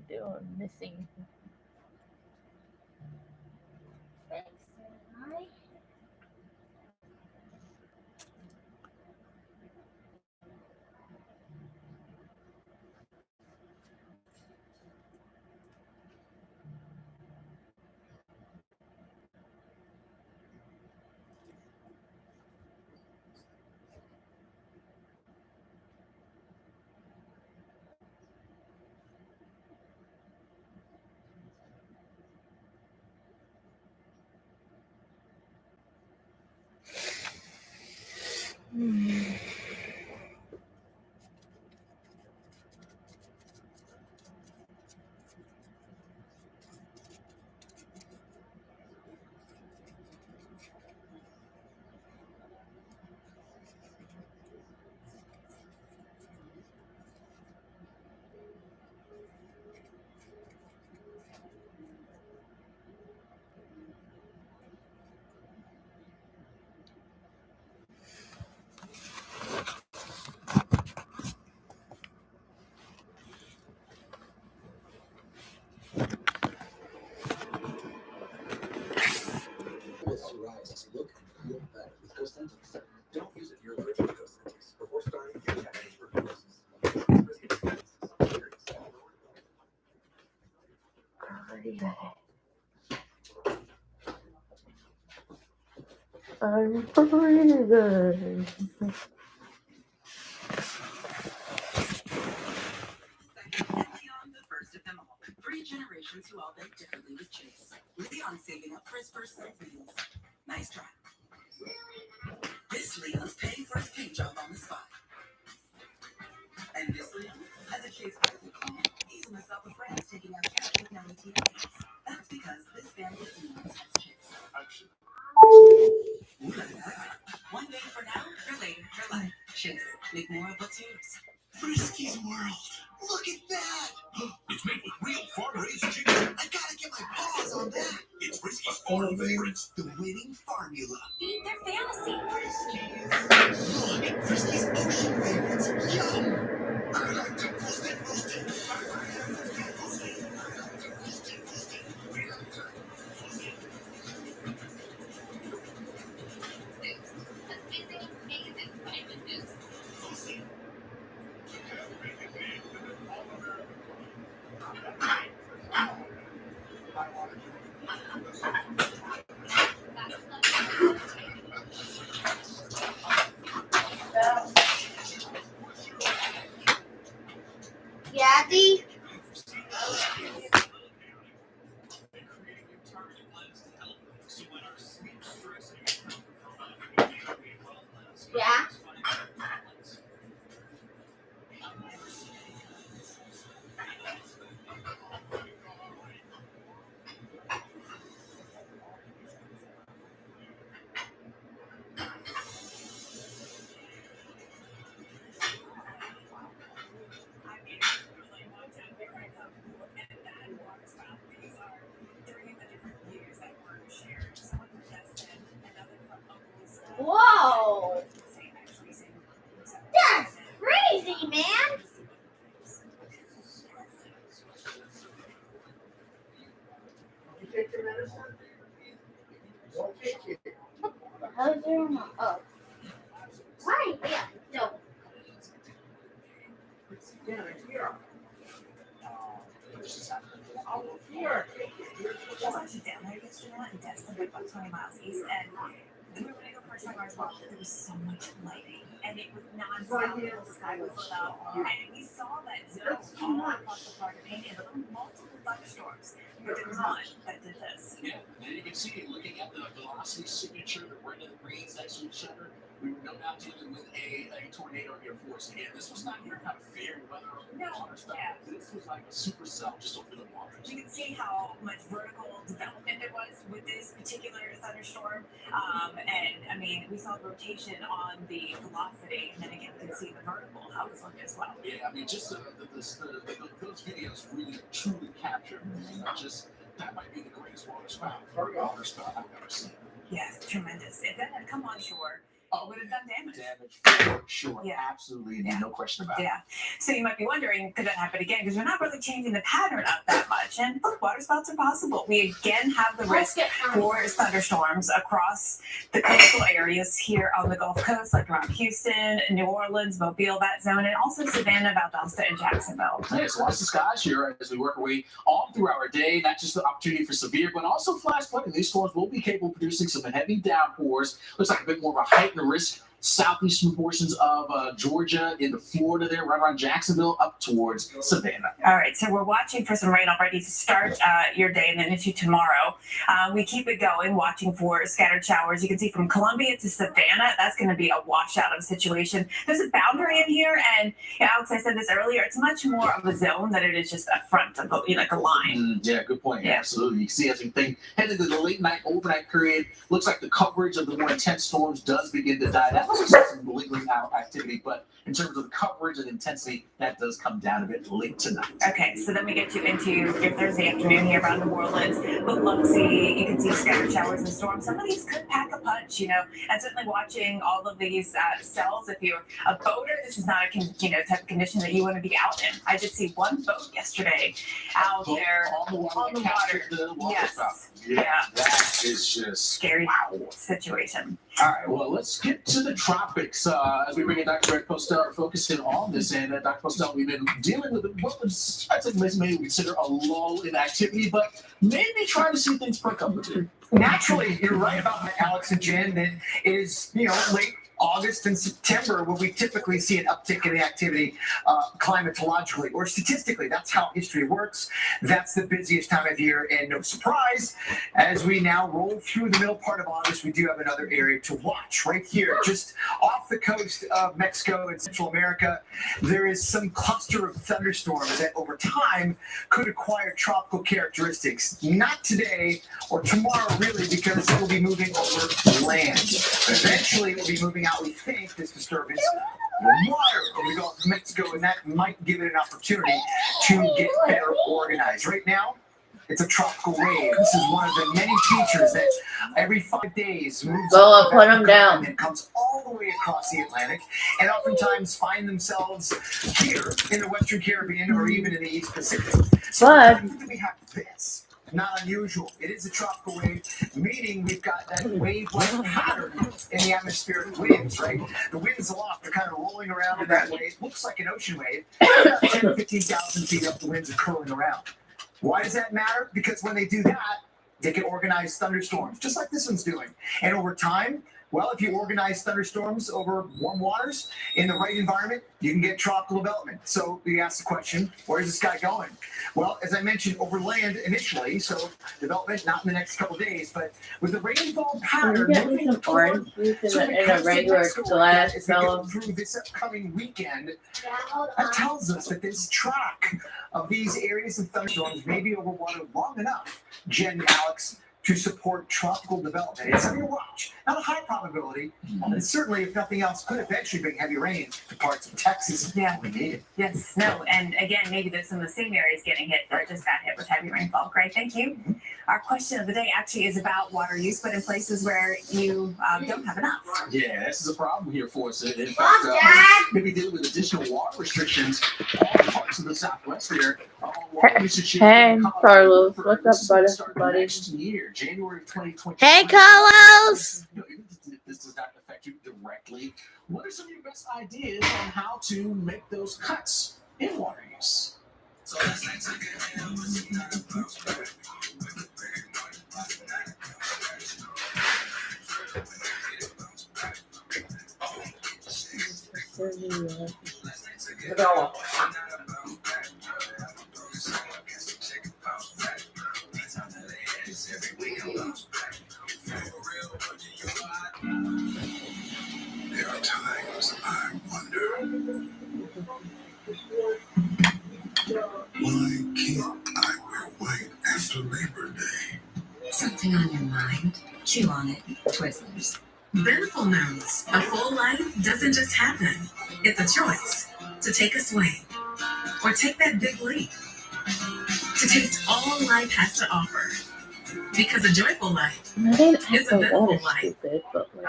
doing? Missing. I'm breathing. First of them all. 3 generations who all think differently with Chase. Leon saving up for his first selfies. Nice try. This Leon's paying for his paint job on the spot. And this Leon has a Chase private client. He's in the south of France taking out cash with no ATMs. That's because this family of Leons has Chase. One day for now, or later for life. Chase. Make more of what's yours. Frisky's World. Look at that! It's made with real farm-raised chicken. I gotta get my paws on that. It's Frisky's farm favorites. The winning formula. Feed their fantasy. Frisky's. Look, Frisky's ocean favorites. Yum! I like to roast it, roast it. Daddy? Yeah? Whoa! That's crazy, man! You take your medicine? Don't take it. How's your mom? Oh. Why? Yeah, no. Yeah, here. Here, take it. Well, I sit down there yesterday and Destin lived about 20 miles east, and we were going to go for a sunrise walk. There was so much lighting, and it was non-stop. The sky was lit up, and we saw that zero all across the park, painted multiple thunderstorms. But there was one that did this. Yeah, and you can see, looking at the velocity signature, the red and the greens next to each other, we were no doubt dealing with a tornado here for us. Again, this was not your kind of fair weather water stuff. Yeah. This was like a supercell just over the water. You can see how much vertical development there was with this particular thunderstorm. And I mean, we saw the rotation on the velocity, and then again, we can see the vertical, how it's looked as well. Yeah, I mean, just those videos really truly capture just that might be the greatest water spout I've ever seen. Yes, tremendous. If that had come on shore, would have done damage. Damage for sure. Yeah. Absolutely. Yeah. No question about it. Yeah. So you might be wondering, could that happen again? Because we're not really changing the pattern up that much. And look, water spouts are possible. We again have the risk for thunderstorms across the coastal areas here on the Gulf Coast, like around Houston, New Orleans, Mobile, that zone, and also Savannah, Valdosta, and Jacksonville. Yeah, so watch the skies here as we work our way all through our day. Not just the opportunity for severe, but also flash flooding. These storms will be capable of producing some heavy downpours. Looks like a bit more of a heightened risk. Southeastern portions of Georgia, into Florida there, right around Jacksonville, up towards Savannah. All right, so we're watching for some rain already to start your day and then into tomorrow. We keep it going, watching for scattered showers. You can see from Columbia to Savannah, that's going to be a washout of a situation. There's a boundary in here, and Alex, I said this earlier, it's much more of a zone than it is just a front of like a line. Yeah, good point. Yeah. Absolutely. You can see as we think head into the late night, overnight period, looks like the coverage of the more intense storms does begin to die down. We see some lingering out activity, but in terms of the coverage and intensity, that does come down a bit late tonight. Okay, so then we get you into your Thursday afternoon here around New Orleans. Biloxi, you can see scattered showers and storms. Some of these could pack a punch, and certainly watching all of these cells. If you're a boater, this is not a type of condition that you want to be out in. I did see one boat yesterday out there on the water. on the water. The water Yes. spout. Yeah. That is just Scary wow. situation. All right, well, let's get to the tropics as we bring in Dr. Greg Postel, focusing on this. And Dr. Postel, we've been dealing with what was, I think, maybe consider a lull in activity, but maybe trying to see things perk up a bit. Naturally, you're right about that, Alex and Jen, that it is, late August and September when we typically see an uptick in the activity climatologically or statistically. That's how history works. That's the busiest time of year, and no surprise, as we now roll through the middle part of August, we do have another area to watch right here, just off the coast of Mexico and Central America. There is some cluster of thunderstorms that over time could acquire tropical characteristics. Not today or tomorrow, really, because it will be moving over land. Eventually, it will be moving out, we think, this disturbance, water when we go up to Mexico, and that might give it an opportunity to get better organized. Right now, it's a tropical wave. This is one of the many features that every 5 days moves Go up, put 'em Africa down. and then comes all the way across the Atlantic, and oftentimes find themselves here in the Western Caribbean or even in the East Pacific. So But- the fact that we have this, not unusual. It is a tropical wave, meaning we've got that wave-like pattern in the atmospheric winds, right? The winds aloft, they're kind of rolling around in that way. It looks like an ocean wave. About 10, 15,000 feet up, the winds are curling around. Why does that matter? Because when they do that, they can organize thunderstorms, just like this one's doing. And over time, well, if you organize thunderstorms over warm waters in the right environment, you can get tropical development. So we ask the question, where's this guy going? Well, as I mentioned, over land initially, so development not in the next couple of days, but with the rainfall pattern Get me moving some toward orange juice in certain a coastal regular Mexico glass, as we go fellow. through this upcoming weekend. Yeah, hold That on. tells us that this track of these areas of thunderstorms may be over water long enough, Jen and Alex, to support tropical development. It's something to watch. Not a high probability, and certainly, if nothing else, could eventually bring heavy rain to parts of Texas. Yeah. We need it. Yes, no, and again, maybe there's some of the same areas getting hit that just got hit with heavy rainfall. Great, thank you. Our question of the day actually is about water use, but in places where you don't have enough. Yeah, this is a problem here for us. In fact, Mom, Dad. maybe dealing with additional water restrictions all parts of the Southwest here. Water usage here Hey, in Colorado Carlos. for What's up, starting buddy? Next year, January of 2020. Hey, Carlos! Even if this does not affect you directly, what are some of your best ideas on how to make those cuts in water use? So Develop. There are times I wonder, why can't I wear white after Labor Day? Something on your mind? Chew on it. Twizzlers. Beneful knows a full life doesn't just happen. It's a choice to take a swing or take that big leap. To taste all life has to offer. Because a joyful life I didn't is a think beneful that is life. stupid, but like,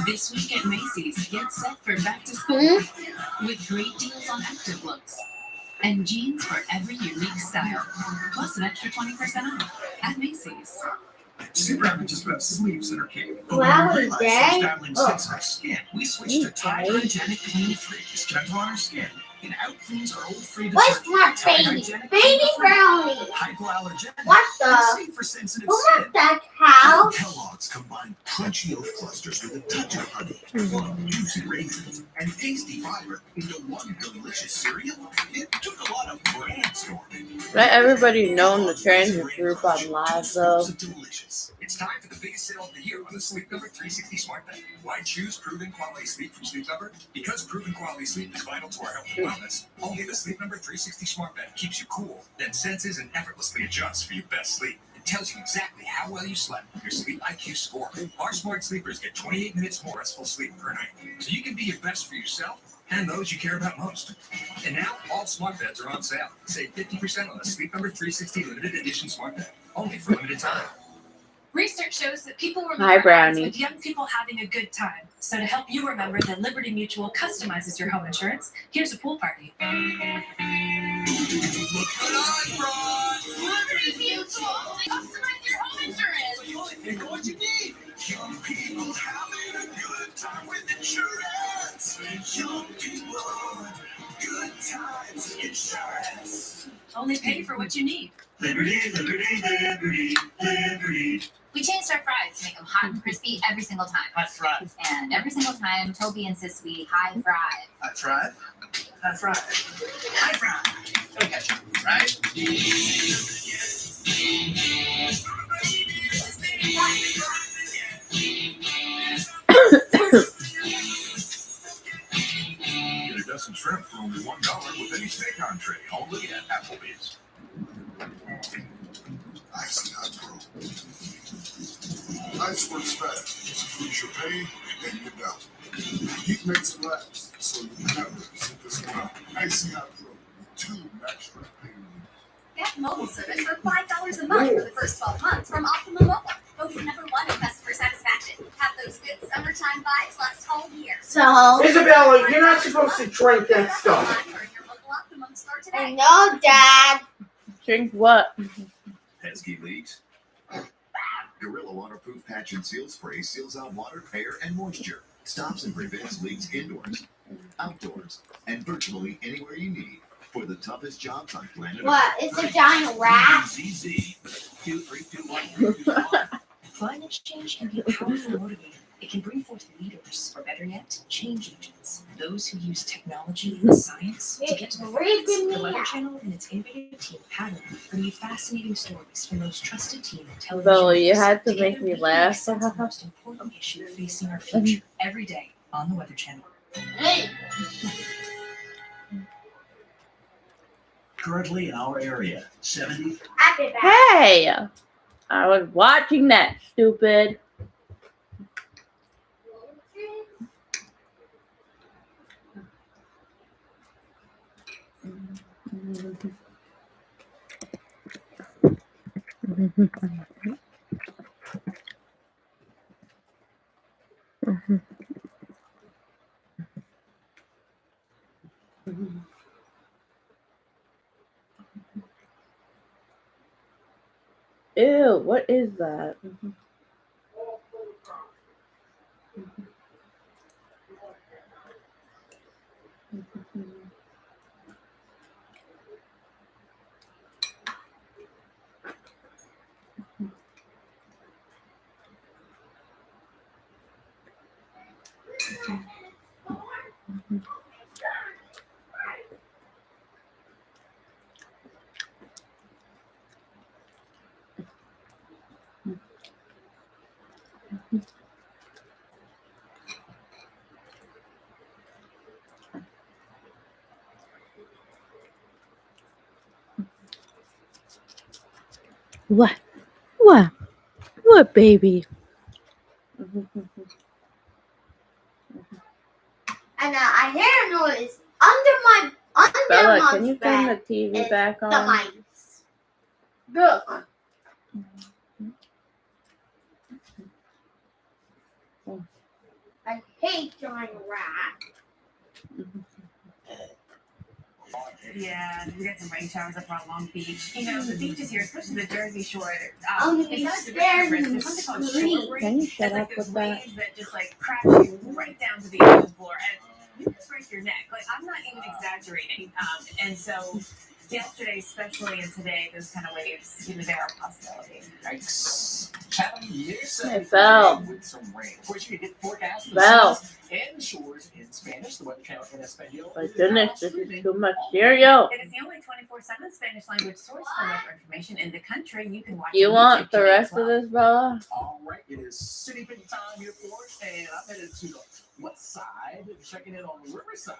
This week at Macy's, get set for back to school with great deals on active looks and jeans for every unique style, plus an extra 20% off at Macy's. Super haven't just about sleeps in her cave. But Wow, when we realized Dad. she was battling sensitive skin, we switched to Tide Hygienic Clean Free. It's gentle on her skin and outcleans our old free What's detergent. my Tide baby? Hygienic Baby Clean Free. brownie. Hypoallergenic. What And the? safe for sensitive Who skin. wants that cow? Kellogg's combined crunchy oat clusters with a touch of honey, plum, juicy raisins, and tasty fiber into one delicious cereal. It took a lot of brainstorming. Let everybody know in the transit group I'm live though. Delicious. It's time for the biggest sale of the year on the Sleep Number 360 Smart Bed. Why choose proven quality sleep from Sleep Number? Because proven quality sleep is vital to our health and wellness. Only the Sleep Number 360 Smart Bed keeps you cool, then senses and effortlessly adjusts for your best sleep. It tells you exactly how well you slept, your sleep IQ score. Our smart sleepers get 28 minutes more restful sleep per night, so you can be your best for yourself and those you care about most. And now, all smart beds are on sale. Save 50% on the Sleep Number 360 limited edition smart bed, only for limited time. Research shows that people Hi, remember Brownie. with young people having a good time. So to help you remember that Liberty Mutual customizes your home insurance, here's a pool party. Look what I brought! Liberty Mutual! Customize your home insurance! You only pick what you need. Young people having a good time with insurance. Young people, good times insurance. Only pay for what you need. Liberty, liberty, liberty, liberty. We changed our fries to make them hot and crispy every single time. That's right. And every single time, Toby insists we high fry. That's right. That's right. High five. Don't catch it, right? Get a dozen shrimp for only $1 with any steak entree. Only at Applebee's. Icy Hot Pro. Ice works fast. Secures your pain and your doubt. Heat makes it last, so you never sit this one out. Icy Hot Pro. 2 max strength pain relief. Get mobile service for $5 a month for the first 12 months from Optimum Mobile. Voted #1 in customer satisfaction. Have those good summertime vibes last whole year. So Isabella, you're not supposed to drink that stuff. Or your local Optimum store today. I know, Dad. Drink what? Pesky leaks. Gorilla Waterproof Patch and Seal Spray seals out water, air, and moisture. Stops and prevents leaks indoors, outdoors, and virtually anywhere you need. For the toughest jobs on planet What? It's a giant rat? ZZ. 2, 3, 2, 1, 3, 2, 1. Climate change can be a powerful motivator. It can bring forth leaders, or better yet, change agents. Those who use technology and science to get to the facts. The Weather Channel and its innovative team pattern bring you fascinating stories from those trusted team of television. Bella, you hosts. had to Together, make me we laugh. make sense of the most important issue facing our future every day on the Weather Channel. Hey. Currently in our area, 70. I'll be back. Hey, I was watching that, stupid. Ew, what is that? What? What? What, baby? And I hear a noise under Bella, Mom's can you turn the bed. TV It's back the on? mice. Look. I Hey, giant rat. Yeah, we got some rain showers up around Long Beach. You know, the beaches here, especially the Jersey Shore, Oh, it's you not scared there's me. something called Sweet. shore Can you breeze. shut That's up like those with that? waves that just like crash you right down to the ocean floor, and you can break your neck. Like, I'm not even exaggerating. And so yesterday, especially, and today, those kind of waves, you know, they're a possibility. Yikes. Chatham near Hey, Belle. with some rain. Of course, you can get forecast for the Belle. seas and the shores in Spanish. The Weather Channel in Espanol. My goodness, this is too much cereal. It is the only 24/7 Spanish language source for weather information in the country. You can watch. You on want YouTube the today rest as well. of this, Bella? All right, it is city picking time here for us, and I'm headed to the west side, checking in on Riverside,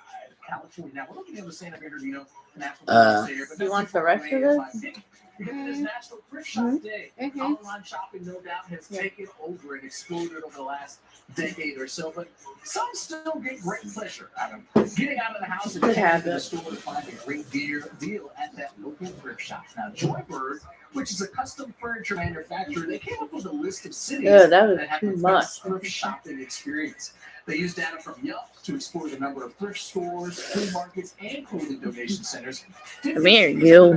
California. Now, we're looking at the Santa Bernardino National Forest there, but You that's want too the far rest away of in this? my opinion. Because it is National Thrift Shop Day. Mhm. Online shopping, no doubt, has taken over and exploded over the last decade or so, but some still get great pleasure out of getting out of the house and Good heading to the habit. store to find a great deal at that local thrift shop. Now, Joybird, which is a custom furniture manufacturer, they came up with a list of cities Yeah, that was have too the much. best thrift shopping experience. They used data from Yelp to explore the number of thrift stores, flea markets, and clothing donation centers. Come here, you.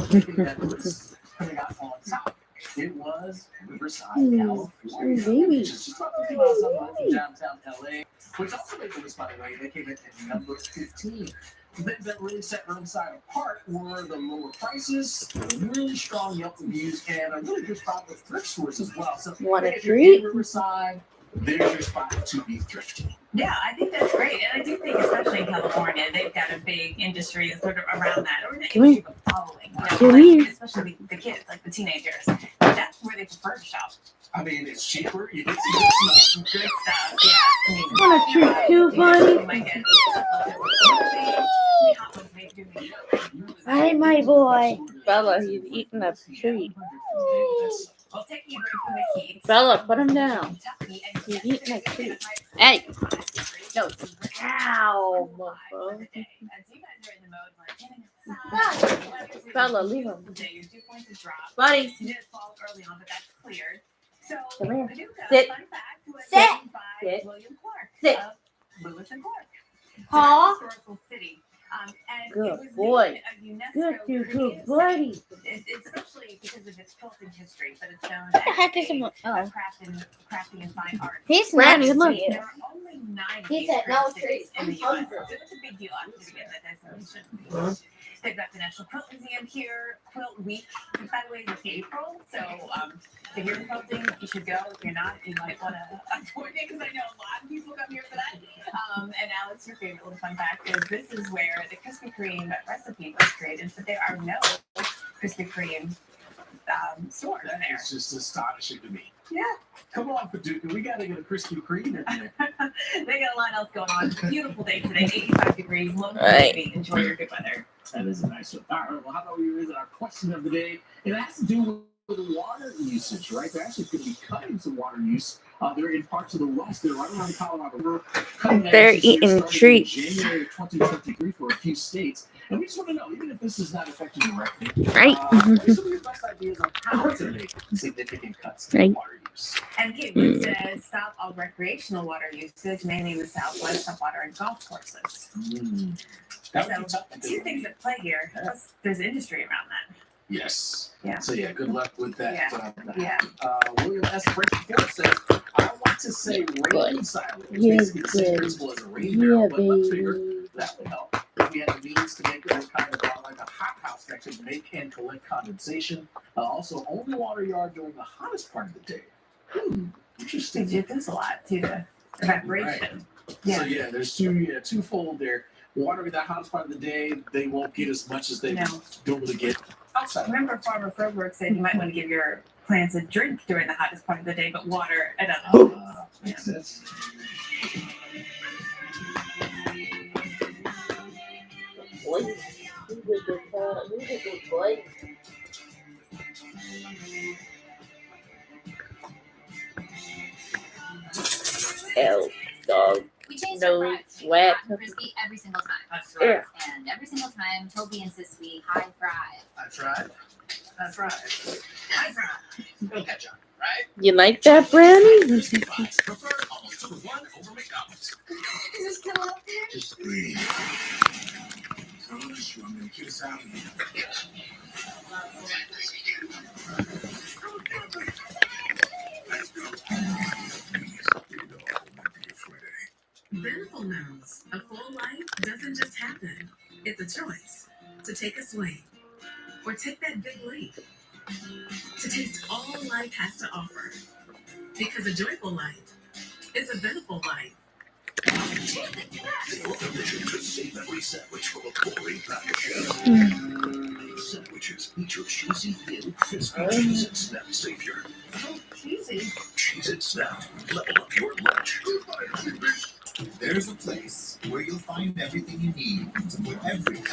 Coming out on top. It was Riverside, Mm, California, baby. which is just about 50 miles up from downtown LA, which also made the list, by the way. They came in at number 15. The things that really set Riverside apart were the lower prices, really strong Yelp reviews, and a really good spot with thrift stores as well. So, Want a if you're treat? in Riverside, there's your spot to be thrifty. Yeah, I think that's great, and I do think, especially in California, they've got a big industry sort of around that, or an Come here. industry but following. You know, Come like, here. especially the kids, like the teenagers. That's where they prefer to shop. I mean, it's cheaper. You get Some good stuff. Yeah, I mean, Want a treat too, buddy? you might get hot ones made too. Hi, my boy. Bella, he's eating a treat. I'll take you right from the keys. Bella, put him down. Kentucky, and He's eating a treat. Hey. No. Ow, motherfucker. Bella, leave him. Your dew points have dropped. Buddy. You did fall early on, but that's cleared. So, Come here. I do got Sit. a fun fact was Sit. written by Sit. William Clark Sit. of Lewis and Clark. Paw. It's a historical city. And Good it was boy. named a UNESCO Good, good creative buddy. city, especially because of its quilting history, but it's known What the heck is as him? a Oh, crafting and fine art. he's Brandon, next look. to you. There are only 9 He of said, these "No, great cities in the I'm U.S. hungry." So it's a big deal actually to get that designation. They've got the National Quilt Museum here, Quilt Week, which by the way is in April. So if you're quilting, you should go. If you're not, you might want to avoid it because I know a lot of people come here for that. And Alex, your favorite little fun fact is this is where the Krispy Kreme recipe was created, but there are no Krispy Kreme stores That there. is just astonishing to me. Yeah. Come on, Paducah. We got to get a Krispy Kreme in there. They got a lot else going on. Beautiful day today, 85 degrees, low Right. humidity. Enjoy your good weather. That is a nice one. All right, well, how about we revisit our question of the day? It has to do with water usage, right? They're actually going to be cutting some water use. They're in parts of the West. They're right around the Colorado River. Cutting that They're usage here eating starting in treats. January 2023 for a few states. And we just want to know, even if this is not affecting you directly, Right. what are some of your best ideas on how to make significant cuts in Right. water use? And Gatewood says stop all recreational water usage, mainly in the Southwest, on water and golf courses. That would be So, tough. two things at play here. Plus, there's industry around that. Yes. Yeah. So yeah, good luck with that. Yeah. William S. French says, I want to say rain silent, which Yeah, basically the same good. principle as a rain Yeah, barrel, but much bigger. baby. That would help. If we had the means to make those kind of like a hot house that could make and collect condensation. Also, only water yard during the hottest part of the day. Interesting. Because you lose a lot to the evaporation. So yeah, there's twofold there. Water in the hottest part of the day, they won't get as much as they No. normally get outside. Remember, Farmer Froberg said you might want to give your plants a drink during the hottest part of the day, but water at other times. Makes sense. Boy, he's a good boy. Ew, dog. We changed No our fries to make sweat. hot and crispy every single time. That's right. And every single time, Toby insists we high fry. That's right. That's right. High fry. No ketchup, right? You like that, Brandon? Prefer almost #1 over McDonald's. Is it still up there? Just breathe. I promise you, I'm gonna get us out of here. Let's go. Beneful knows a full life doesn't just happen. It's a choice to take a swing or take that big leap. To taste all life has to offer. Because a joyful life is a beneful life. Your permission to save every sandwich from a boring pack of shell. Sandwiches, eat your cheesy, thin, crispy Cheez-It Snap Savior. Oh, cheesy. Cheez-It Snap, level up your lunch. There's a place where you'll find everything you need to put everything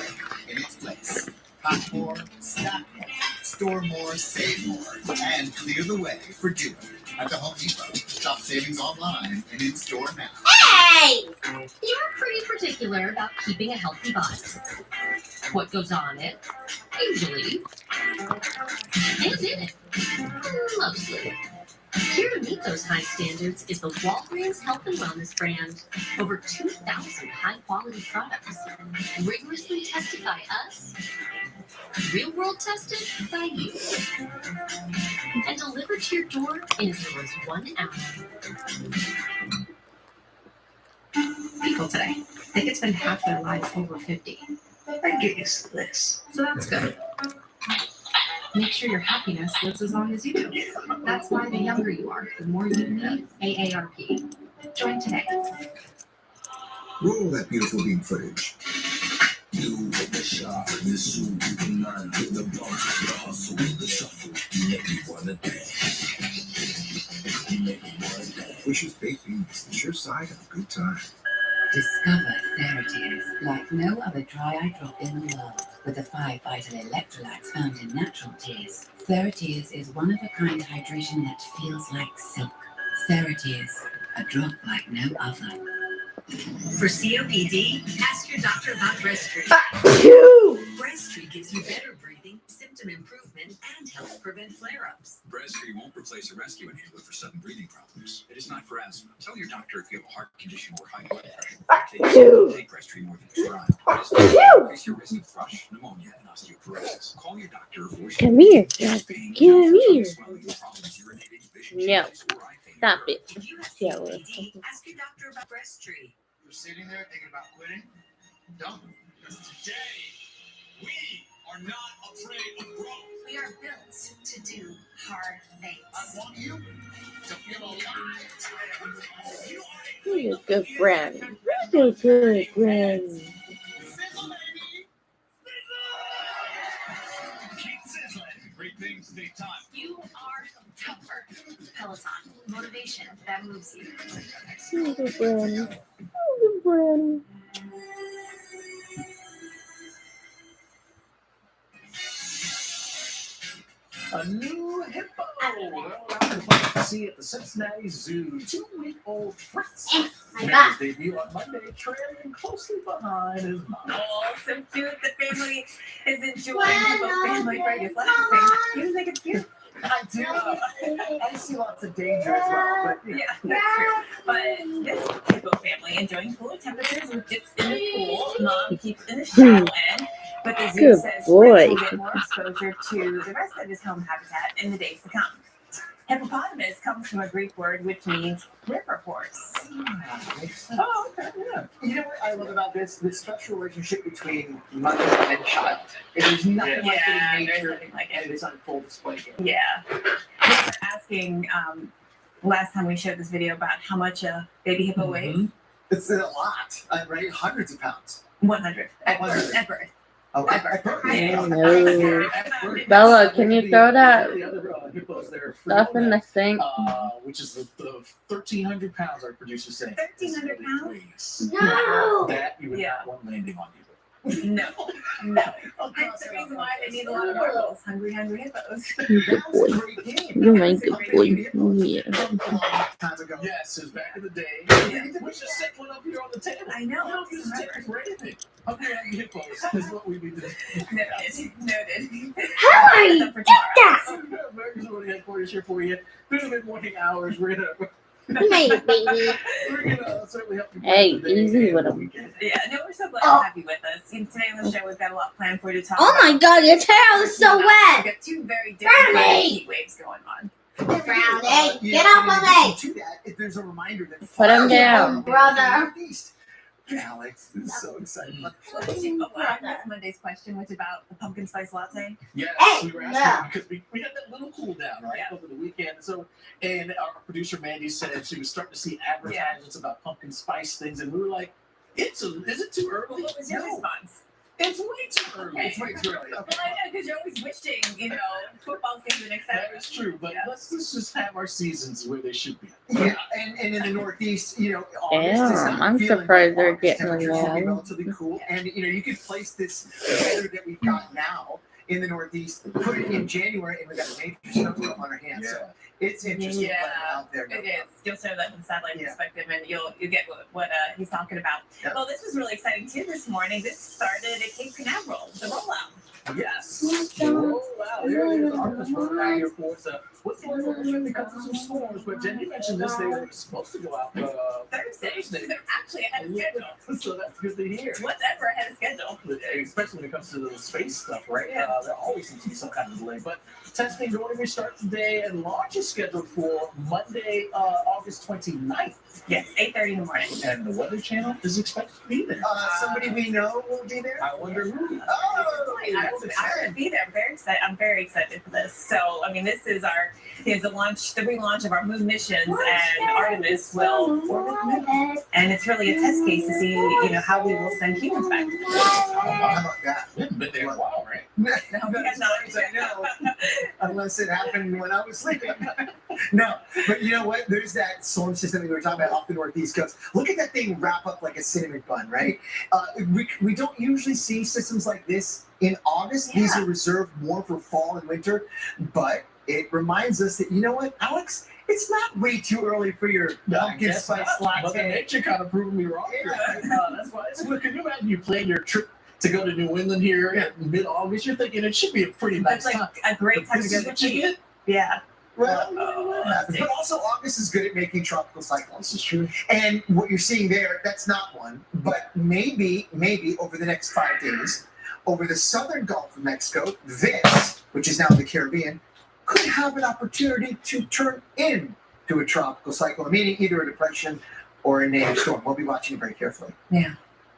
in its place. Pack more, stack more, store more, save more, and clear the way for doing at the Home Depot. Shop savings online and in store now. Hey! You're pretty particular about keeping a healthy body. What goes on it? Usually. And in it. Mostly. Here to meet those high standards is the Walgreens Health and Wellness brand. Over 2,000 high-quality products. Rigorously tested by us. Real-world tested by you. And delivered to your door in as little as 1 hour. People today, they could spend half their lives over 50. I get used to this. So that's good. Make sure your happiness lives as long as you do. That's why the younger you are, the more you need AARP. Join today. Roll that beautiful beam footage. You hit the shot, the suit, the nine, hit the bump, the hustle, the shuffle. You make me wanna dance. You make me wanna dance. Wishes Baking is the sure side of a good time. Discover Theratears, like no other dry eye drop in the world, with the 5 vital electrolytes found in natural tears. Theratears is one-of-a-kind hydration that feels like silk. Theratears, a drop like no other. For COPD, ask your doctor about Breztri. Breztri gives you better breathing, symptom improvement, and helps prevent flare-ups. Breztri won't replace a rescue inhaler for sudden breathing problems. It is not for asthma. Tell your doctor if you have a heart condition or high blood pressure. Take Breztri more than prescribed. Breztri increase your risk of thrush, pneumonia, and osteoporosis. Call your doctor for Come here, Jasmine. Come here. No. Stop it. If you have Yeah, COPD, ask your doctor about Breztri. You're sitting there thinking about quitting? Don't. Because today, we are not afraid of growth. We are built to do hard things. I want you to feel alive. You are You're a good friend. You're a good friend. Sizzle, baby! Sizzle! Keep sizzling. Great things take time. You are tougher. Peloton. Motivation that moves you. You're a good friend. You're a good friend. A new hippo. See at the Cincinnati Zoo. 2-week-old Fritz. my Made God. his debut on Monday, trailing closely behind his mom. Oh, so cute. The family is enjoying the family break. You think it's cute? I do. I see lots of danger as well, but Yeah, that's true. But this hippo family enjoying cooler temperatures with dips in the pool. Mom keeps in the shallow end. But the zoo Good says boy. Fritz will get more exposure to the rest of his home habitat in the days to come. Hippopotamus comes from a Greek word which means river horse. oh, okay, yeah. You know what I love about this special relationship between mother and child. It is nothing like it in there's nature, nothing like and it. it is on full display here. Yeah. They were asking last time we showed this video about how much a baby hippo weighs. It's a lot, right? Hundreds of pounds. 100 at 100. birth. At birth. Okay. No. Bella, can you throw that The other hippos there are stuff in the sink? which is the 1,300 pounds our producers say. 1,300 pounds? No. That you would Yeah. not want landing on you. No. That's the reason why they need a lot of marbles. Hungry hippos. You're a good boy. You're my good boy. Yeah. Time ago. Yes, it was back in the day. Yeah. We should set one up here on the table. I know. We don't use the table for anything. Hungry hippos is what we need to do. Noted. Hurry! That's up for Get that! tomorrow. America's already headquarters here for you. Through the mid-morning hours, we're gonna You made it, baby. We're gonna certainly help you. Hey, today easy and with the 'em. weekend. Yeah, no, we're so glad Oh. to have you with us. And today on the show, we've got a lot planned for you to talk Oh about. my god, your tail is so We've wet. got two very different Brownie. heat waves going on. Brownie, You get know, off in my addition leg. to that, if there's a reminder that Put him fires down. are Brother. Northeast. Alex is so excited. Well, that's Monday's question, which about the pumpkin spice latte. Yes, Hey, we were no. asking because we got that little cool down right Yeah. over the weekend. So, and our producer Mandy said she was starting to see advertisements about pumpkin spice things, and we were like, is it too early? What was your No, response? it's way too early. Okay. It's way too early. Well, Okay. I know, because you're always wishing, football season, etc. That is true, but Yeah. let's just have our seasons where they should be. Yeah, and in the Northeast, August is Damn, not I'm feeling surprised like they're August. getting Temperatures will be along. relatively cool, and you can place this weather that we've got now in the Northeast, put it in January, and we've got a major snowstorm on our hands. So it's interesting Yeah, weather out there. It is. You'll show that from the satellite Yeah. perspective, and you'll get what he's talking about. Yep. Well, this was really exciting too this morning. This started at Cape Canaveral, the rollout. Yes. Oh, wow. There it is. Artemis running out here for us. What's the weather when it comes to some storms? But Jen, you mentioned this. They were supposed to go out Thursday. Thursday. They're actually ahead of schedule. So that's good to hear. Whatever ahead of schedule. Especially when it comes to the space stuff, right? Yeah. There always seems to be some kind of delay. But testing going to start today, and launch is scheduled for Monday, August 29th. Yes, 8:30 in the morning. And the Weather Channel is expected to be there. Somebody we know will be there. I wonder who. Oh, I would be there. I'm very excited. I'm very excited for this. So, I mean, this is the relaunch of our moon missions, and Artemis will orbit the moon. And it's really a test case to see, how we will send humans back. How about that? We haven't been there in a while, right? No, we have not. I know, unless it happened when I was sleeping. No, but you know what? There's that storm system that we were talking about off the Northeast coast. Look at that thing wrap up like a cinnamon bun, right? We don't usually see systems like this in August. Yeah. These are reserved more for fall and winter, but it reminds us that, you know what, Alex? It's not way too early for your pumpkin spice Mother latte. Nature kind of proved me wrong. Yeah. That's why. So can you imagine you plan your trip to go to New England here in mid-August? You're thinking it should be a pretty nice That's like time. a great time to This go is to what you ski. get. Yeah. Well, Oh, but also August is good at making tropical cyclones. This is true. And what you're seeing there, that's not one, but maybe over the next 5 days, over the southern Gulf of Mexico, this, which is now the Caribbean, could have an opportunity to turn into a tropical cyclone, meaning either a depression or a named storm. We'll be watching it very carefully.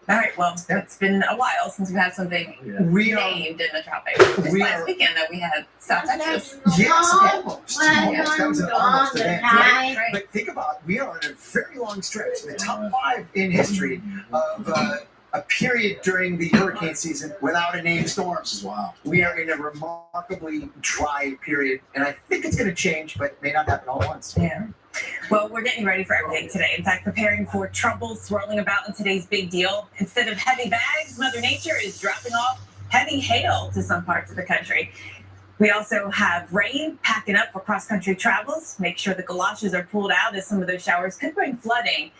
All right. Well, Yeah. it's been a while since we've had something We are, named in the tropics. Just we last are- weekend that we had South Texas. yes, almost. That was an almost event. Right. But think about, we are on a very long stretch, the top 5 in history of a period during the hurricane season without a named storm. Wow. We are in a remarkably dry period, and I think it's going to change, but it may not happen all at once. Yeah. Well, we're getting ready for everything today. In fact, preparing for trouble swirling about in today's big deal. Instead of heavy bags, Mother Nature is dropping off heavy hail to some parts of the country. We also have rain packing up for cross-country travels. Make sure the galoshes are pulled out, as some of those showers could bring flooding.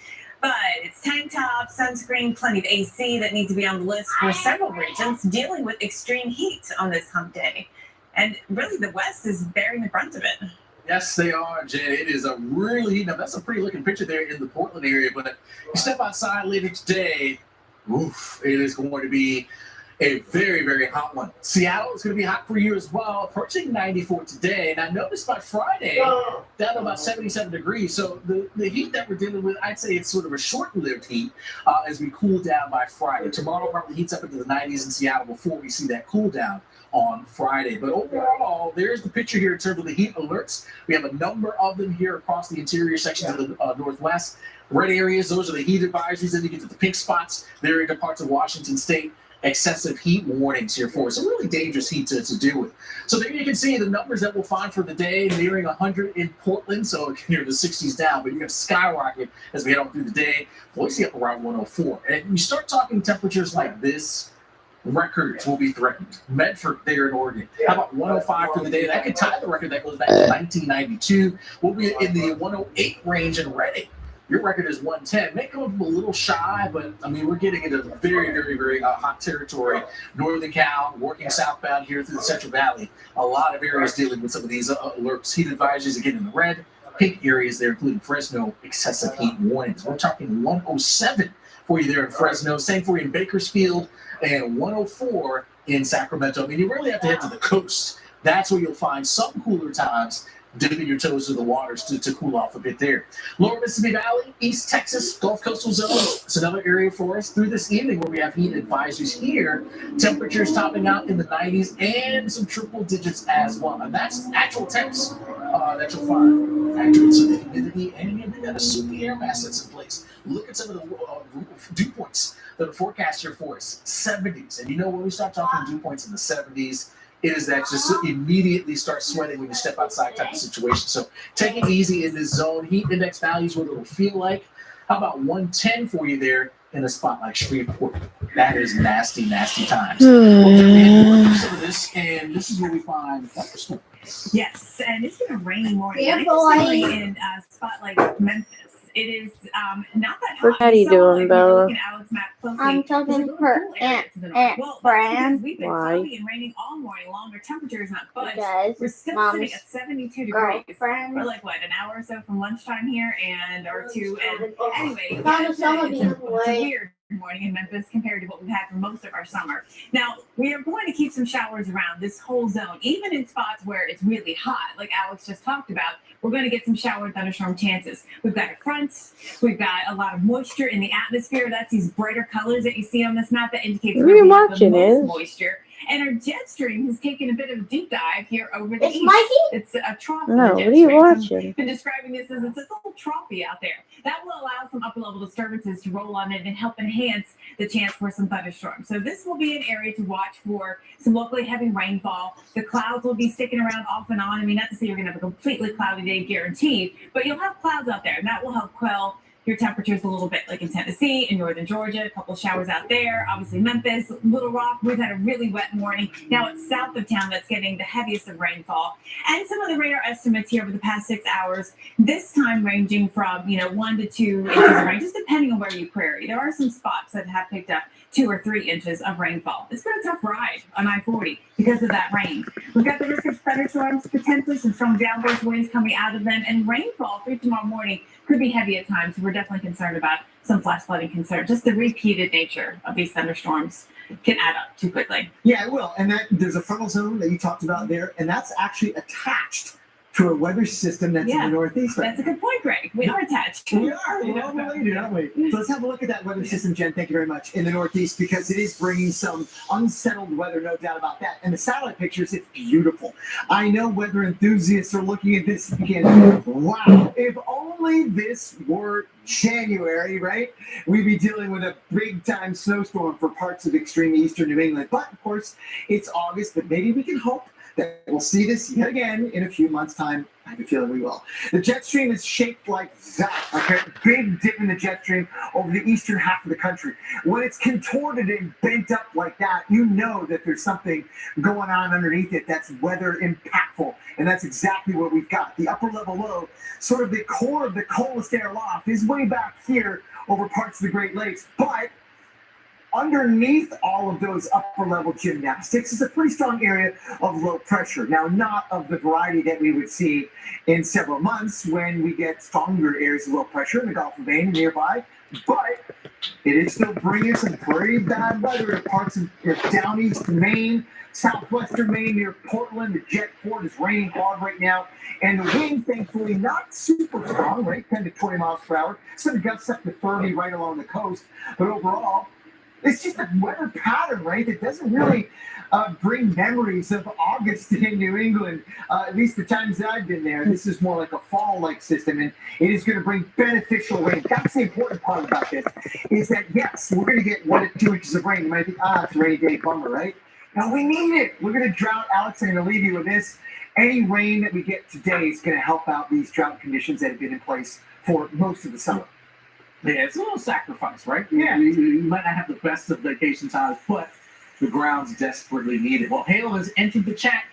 But it's tank top, sunscreen, plenty of AC that need to be on the list for several regions dealing with extreme heat on this hump day. And really, the West is bearing the brunt of it. Yes, they are, Jen. It is a really, now that's a pretty looking picture there in the Portland area, but you step outside later today, oof, it is going to be a very, very hot one. Seattle is going to be hot for you as well, approaching 94 today. And I noticed by Friday, down to about 77 degrees. So the heat that we're dealing with, I'd say it's sort of a short-lived heat as we cool down by Friday. Tomorrow probably heats up into the 90s in Seattle before we see that cool down on Friday. But overall, there's the picture here in terms of the heat alerts. We have a number of them here across the interior sections of the Northwest. Red areas, those are the heat advisories. Then you get to the pink spots. They're in parts of Washington State. Excessive heat warnings here for us. So really dangerous heat to deal with. So there you can see the numbers that we'll find for the day, nearing 100 in Portland. So near the 60s down, but you're going to skyrocket as we head on through the day. Boise up around 104. And you start talking temperatures like this, records will be threatened. Medford there in Oregon. How about 105 for the day? That could tie the record that goes back to 1992. We'll be in the 108 range in Redding. Your record is 110. May come up a little shy, but I mean, we're getting into very, very, very hot territory. Northern Cal, working southbound here through the Central Valley. A lot of areas dealing with some of these alerts. Heat advisories again in the red. pink areas there, including Fresno, excessive heat warnings. We're talking 107 for you there in Fresno. Same for you in Bakersfield and 104 in Sacramento. I mean, you really have to head to the coast. That's where you'll find some cooler times, dipping your toes in the waters to cool off a bit there. Lower Mississippi Valley, East Texas, Gulf Coastal Zone. It's another area for us through this evening where we have heat advisories here. Temperatures topping out in the 90s and some triple digits as well. And that's actual temps that you'll find. Factor in some humidity, and we got a super air mass that's in place. Look at some of the dew points that are forecast here for us. 70s. And you know, when we start talking dew points in the 70s, it is that just immediately start sweating when you step outside type of situation. So take it easy in this zone. Heat index values, what it'll feel like. How about 110 for you there in a spot like Shreveport? That is nasty, nasty times. We'll get some of this, and this is where we find thunderstorms. Yes, and it's been a rainy morning. Yeah, Interestingly, in a spot like Memphis, it is not that hot. What are you doing, Bella? I'm talking to her Aunt Fran. We've been Why? cloudy and raining all morning. Longer temperatures not budged. Because We're still Mom's sitting at 72 degrees. girlfriend. We're like what, an hour or so from lunchtime here, or two. And anyway, Mom, it's some of you a weird morning in Memphis compared to what we've had for most of our summer. Now, we are going to keep some showers around this whole zone, even in spots where it's really hot, like Alex just talked about. We're going to get some shower and thunderstorm chances. We've got a front, we've got a lot of moisture in the atmosphere. That's these brighter colors that you see on this map that indicates What are where you we have the watching, most Iz? moisture. And our jet stream has taken a bit of a deep dive here over the It's east. Mikey? It's a trough. No, of the jet what are you stream. watching? I've been describing this as it's a little trophy out there. That will allow some upper level disturbances to roll on it and help enhance the chance for some thunderstorms. So this will be an area to watch for some locally heavy rainfall. The clouds will be sticking around off and on. I mean, not to say you're going to have a completely cloudy day guaranteed, but you'll have clouds out there, and that will help quell your temperatures a little bit, like in Tennessee, in northern Georgia, a couple showers out there. Obviously, Memphis, Little Rock, we've had a really wet morning. Now it's south of town that's getting the heaviest of rainfall. And some of the radar estimates here over the past 6 hours, this time ranging from 1 to 2 inches of rain, just depending on where you query. There are some spots that have picked up 2 or 3 inches of rainfall. It's been a tough ride on I-40 because of that rain. We've got the risk of thunderstorms, potentially some strong downburst winds coming out of them, and rainfall through tomorrow morning could be heavy at times. We're definitely concerned about some flash flooding concern. Just the repeated nature of these thunderstorms can add up too quickly. Yeah, it will. And there's a frontal zone that you talked about there, and that's actually attached to a weather system that's in the northeast. That's a good point, Greg. We are attached. We are. We're all related, aren't we? So let's have a look at that weather system, Jen. Thank you very much. In the northeast, because it is bringing some unsettled weather, no doubt about that. And the satellite pictures, it's beautiful. I know weather enthusiasts are looking at this again. Wow, if only this were January, right? We'd be dealing with a big-time snowstorm for parts of extreme eastern New England. But, of course, it's August, but maybe we can hope that we'll see this yet again in a few months' time. I have a feeling we will. The jet stream is shaped like that, okay? Big dip in the jet stream over the eastern half of the country. When it's contorted and bent up like that, you know that there's something going on underneath it that's weather impactful. And that's exactly what we've got. The upper level low, sort of the core of the coldest air loft, is way back here over parts of the Great Lakes. But underneath all of those upper level gymnastics is a pretty strong area of low pressure. Now, not of the variety that we would see in several months when we get stronger areas of low pressure in the Gulf of Maine nearby, but it is still bringing some pretty bad weather in parts of down east Maine, southwestern Maine near Portland. The jet port is raining hard right now, and the wind, thankfully, not super strong, right? 10 to 20 miles per hour. Some gusts up to 30 right along the coast, but overall, it's just a weather pattern, right? That doesn't really bring memories of August in New England, at least the times that I've been there. This is more like a fall-like system, and it is going to bring beneficial rain. That's the important part about this, is that, yes, we're going to get 1 to 2 inches of rain. You might think, it's a rainy day, bummer, right? Now, we need it. We're going to drought. Alex, I'm going to leave you with this. Any rain that we get today is going to help out these drought conditions that have been in place for most of the summer. Yeah, it's a little sacrifice, right? Yeah. You might not have the best of vacation times, but the grounds desperately need it. Well, hail has entered the chat.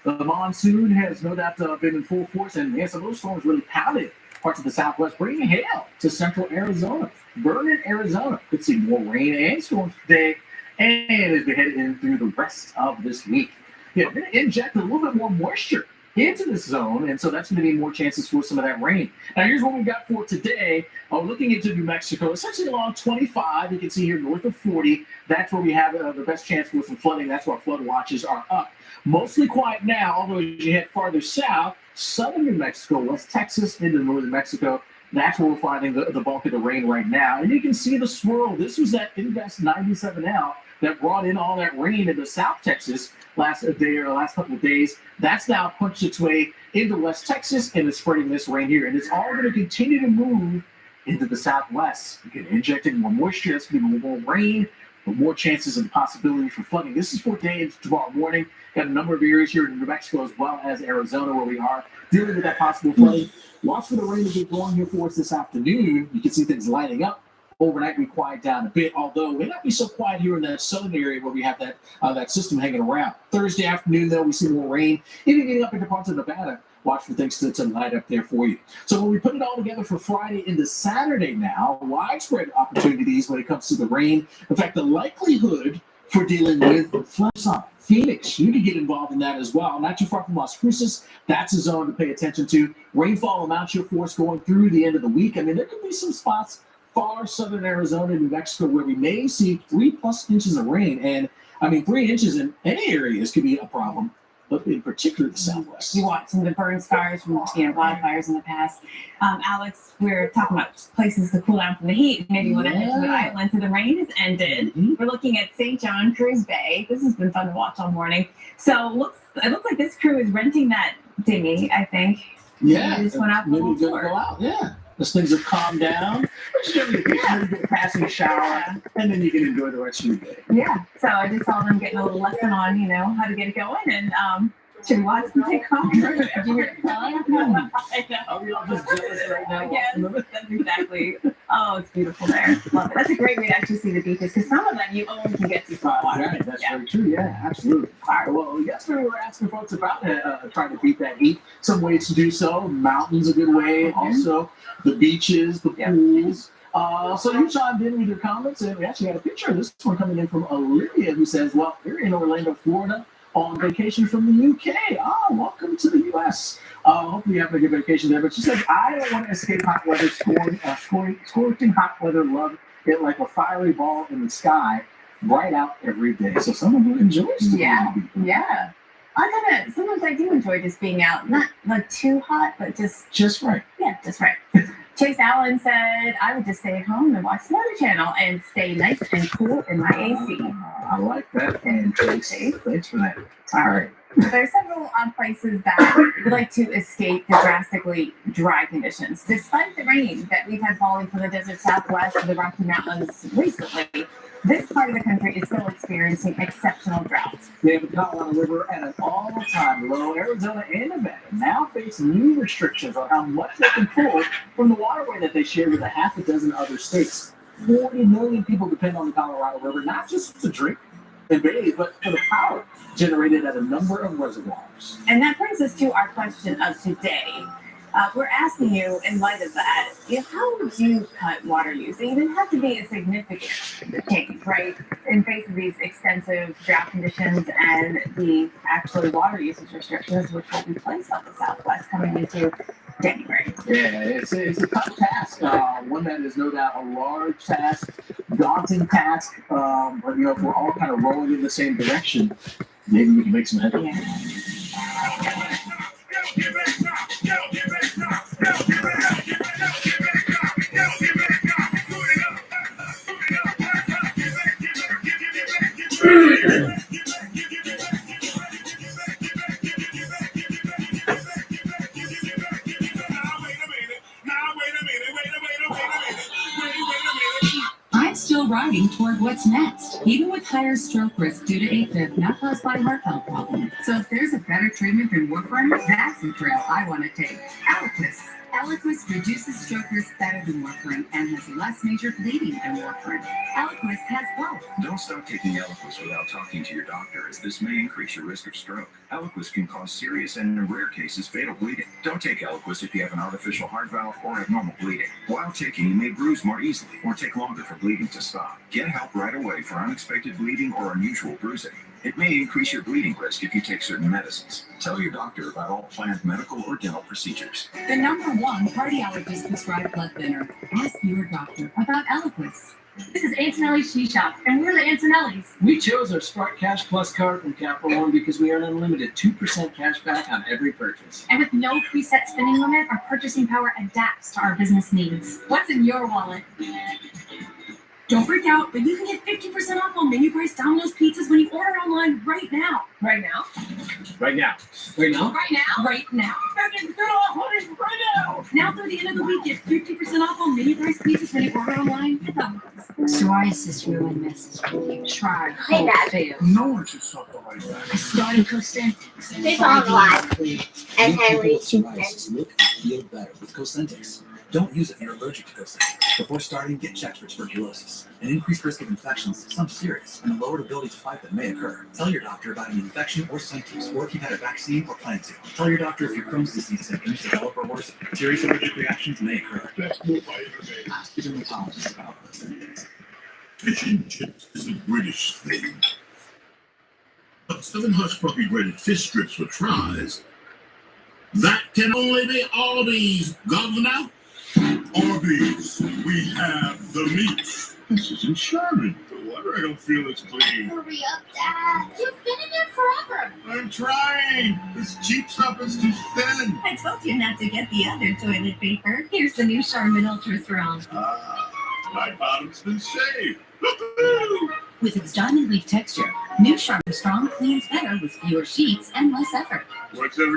The monsoon has no doubt been in full force, and some of those storms really pounded parts of the Southwest, bringing hail to central Arizona. Vernon, Arizona could see more rain and storms today, and as we head in through the rest of this week. Yeah, we're going to inject a little bit more moisture into this zone, and so that's going to be more chances for some of that rain. Now, here's what we've got for today. Looking into New Mexico, essentially along 25, you can see here north of 40, that's where we have the best chance for some flooding. That's why flood watches are up. Mostly quiet now, although as you head farther south, southern New Mexico, West Texas, into northern Mexico, that's where we're finding the bulk of the rain right now. And you can see the swirl. This was that Invest 97L that brought in all that rain into South Texas last couple of days. That's now punched its way into West Texas and is spreading this rain here. And it's all going to continue to move into the Southwest. You can inject in more moisture. That's going to be more rain, but more chances and possibility for flooding. This is for today and tomorrow morning. Got a number of areas here in New Mexico as well as Arizona where we are dealing with that possible flooding. Watch for the rain to get going here for us this afternoon. You can see things lighting up. Overnight, we quiet down a bit, although it may not be so quiet here in that southern area where we have that system hanging around. Thursday afternoon, though, we see more rain. Even getting up into parts of Nevada, watch for things to light up there for you. So when we put it all together for Friday into Saturday now, widespread opportunities when it comes to the rain. In fact, the likelihood for dealing with floods on Phoenix, you can get involved in that as well. Not too far from Las Cruces, that's a zone to pay attention to. Rainfall amounts here for us going through the end of the week. I mean, there could be some spots far southern Arizona, New Mexico, where we may see 3+ inches of rain. And I mean, 3 inches in any areas could be a problem, but in particular the Southwest. You want some of the burn scars from wildfires in the past. Alex, we're talking about places to cool down from the heat. Maybe when I head to the island, so the rain has ended. We're looking at St. John Cruise Bay. This has been fun to watch all morning. So it looks like this crew is renting that dinghy, I think. Yeah, they just went out for maybe a go tour. out. Yeah. As things have calmed down, just give you a passing shower, and then you can enjoy the rest of your day. Yeah, so I just saw them getting a little lesson on, how to get it going, and should we watch them take off? Did you hear the time? I know. Are we all just jealous right now? Yes, that's exactly. Oh, it's beautiful there. Love it. That's a great way to actually see the beaches, because some of them you only can get to from water. Right, that's very true. Yeah, absolutely. All right, well, yesterday we were asking folks about trying to beat that heat. Some ways to do so. Mountains a good way. Also, the beaches, the pools. So you chimed in with your comments, and we actually got a picture of this one coming in from Olivia, who says, well, we're in Orlando, Florida, on vacation from the UK. Welcome to the US. Hopefully you're having a good vacation there. But she says, I don't want to escape hot weather, scorching hot weather, love it like a fiery ball in the sky, bright out every day. So someone who enjoys it. Yeah. Sometimes I do enjoy just being out. Not like too hot, but just right. Yeah, just right. Chase Allen said, I would just stay at home and watch the Weather Channel and stay nice and cool in my AC. I like that. And thanks for that. All right. There are several places that would like to escape the drastically dry conditions. Despite the rain that we've had falling from the desert Southwest to the Rocky Mountains recently, this part of the country is still experiencing exceptional droughts. We have the Colorado River at an all-time low. Arizona and Nevada now face new restrictions on how much they can pull from the waterway that they share with a half a dozen other states. 40 million people depend on the Colorado River, not just to drink and bathe, but for the power generated at a number of reservoirs. And that brings us to our question of today. We're asking you, in light of that, how would you cut water use? It would have to be a significant change, right? In face of these extensive drought conditions and the actual water usage restrictions, which will be placed on the Southwest coming into January. Yeah, it's a tough task. One that is no doubt a large task, daunting task. But if we're all kind of rolling in the same direction, maybe we can make some headway. I'm still riding toward what's next, even with higher stroke risk due to AFib not caused by heart health problem. So if there's a better treatment than warfarin, that's the trail I want to take. Eliquis. Eliquis reduces stroke risk better than warfarin and has less major bleeding than warfarin. Eliquis has both. Don't stop taking Eliquis without talking to your doctor, as this may increase your risk of stroke. Eliquis can cause serious and, in rare cases, fatal bleeding. Don't take Eliquis if you have an artificial heart valve or abnormal bleeding. While taking, you may bruise more easily or take longer for bleeding to stop. Get help right away for unexpected unexpected bleeding or unusual bruising. It may increase your bleeding risk if you take certain medicines. Tell your doctor about all planned medical or dental procedures. The #1 cardiologist prescribed blood thinner. Ask your doctor about Eliquis. This is Antonelli's Tea Shop, and we're the Antonellis. We chose our Spark Cash Plus card from Capital One because we earn unlimited 2% cash back on every purchase. And with no preset spending limit, our purchasing power adapts to our business needs. What's in your wallet? Don't freak out, but you can get 50% off on menu price Domino's pizzas when you order online right now. Right now? Right now. Right now? Right now? Right now. Right now. Now through the end of the week, get 50% off on menu price pizzas when you order online at Domino's. Psoriasis really messes with you. Tried, Hey, hope, Dad. failed. No one should stop the right back. I started Cosentyx. It's on live. And Many Henry. people with psoriasis look and feel better with Cosentyx. Don't use it if you're allergic to Cosentyx. Before starting, get checked for tuberculosis. An increased risk of infections, some serious, and a lowered ability to fight them may occur. Tell your doctor about an infection or symptoms, or if you've had a vaccine or plan to. Tell your doctor if your Crohn's disease symptoms develop or worsen. Serious allergic reactions may occur. Ask your dermatologist about Cosentyx. Fish and chips is a British thing. But Southern Hush Puppy breaded fish strips for fries. That can only be Aldi's. Governor? Arby's, we have the meat. This isn't Sherman. No wonder I don't feel as clean. Hurry up, Dad. You've been in there forever. I'm trying. This cheap stuff is too thin. I told you not to get the other toilet paper. Here's the new Charmin Ultra Strong. My bottom's been shaved. With its diamond leaf texture, new Charmin Strong cleans better with fewer sheets and less effort. What's every